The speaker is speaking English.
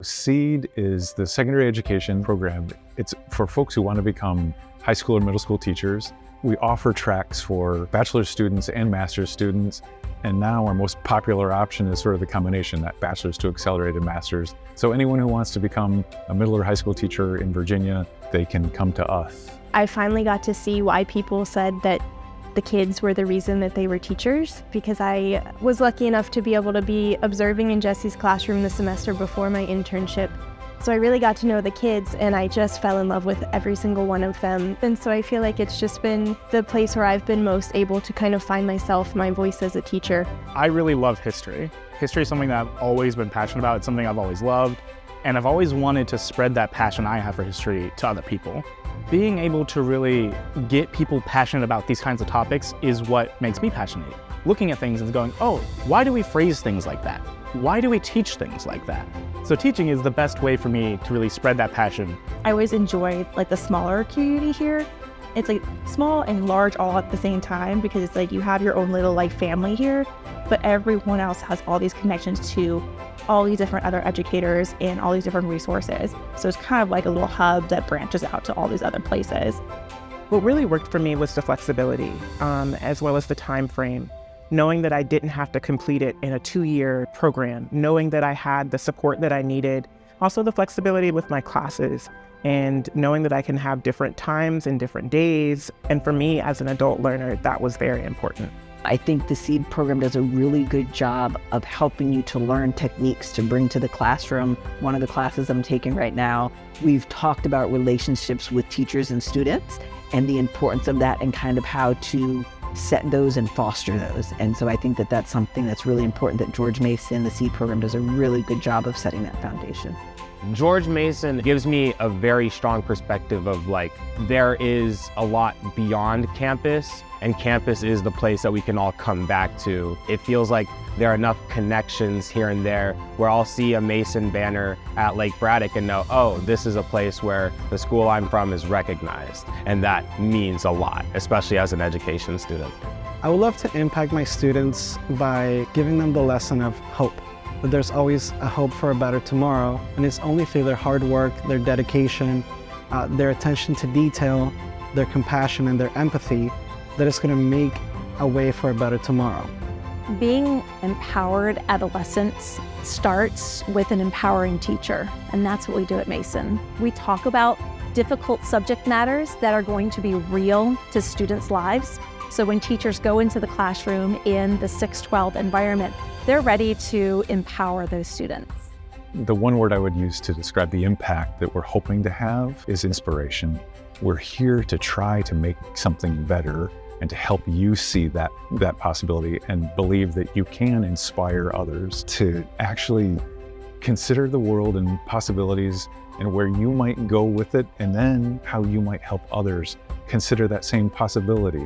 SEED is the secondary education program. It's for folks who want to become high school or middle school teachers. We offer tracks for bachelor's students and master's students. And now our most popular option is sort of the combination, that bachelor's to accelerated master's. So anyone who wants to become a middle or high school teacher in Virginia, they can come to us. I finally got to see why people said that the kids were the reason that they were teachers, because I was lucky enough to be able to be observing in Jesse's classroom the semester before my internship. So I really got to know the kids, and I just fell in love with every single one of them. And so I feel like it's just been the place where I've been most able to kind of find myself, my voice as a teacher. I really love history. History is something that I've always been passionate about. It's something I've always loved. And I've always wanted to spread that passion I have for history to other people. Being able to really get people passionate about these kinds of topics is what makes me passionate. Looking at things and going, oh, why do we phrase things like that? Why do we teach things like that? So teaching is the best way for me to really spread that passion. I always enjoyed the smaller community here. It's small and large all at the same time, because it's you have your own little family here, but everyone else has all these connections to all these different other educators and all these different resources. So it's kind of like a little hub that branches out to all these other places. What really worked for me was the flexibility, as well as the time frame. Knowing that I didn't have to complete it in a 2-year program, knowing that I had the support that I needed, also the flexibility with my classes, and knowing that I can have different times and different days. And for me as an adult learner, that was very important. I think the SEED program does a really good job of helping you to learn techniques to bring to the classroom. One of the classes I'm taking right now, we've talked about relationships with teachers and students and the importance of that and kind of how to set those and foster those. And so I think that that's something that's really important, that George Mason, the SEED program, does a really good job of setting that foundation. George Mason gives me a very strong perspective of there is a lot beyond campus, and campus is the place that we can all come back to. It feels like there are enough connections here and there where I'll see a Mason banner at Lake Braddock and know, oh, this is a place where the school I'm from is recognized. And that means a lot, especially as an education student. I would love to impact my students by giving them the lesson of hope. But there's always a hope for a better tomorrow, and it's only through their hard work, their dedication, their attention to detail, their compassion, and their empathy that it's going to make a way for a better tomorrow. Being empowered adolescents starts with an empowering teacher, and that's what we do at Mason. We talk about difficult subject matters that are going to be real to students' lives. So when teachers go into the classroom in the 612 environment, they're ready to empower those students. The one word I would use to describe the impact that we're hoping to have is inspiration. We're here to try to make something better and to help you see that possibility and believe that you can inspire others to actually consider the world and possibilities and where you might go with it, and then how you might help others consider that same possibility.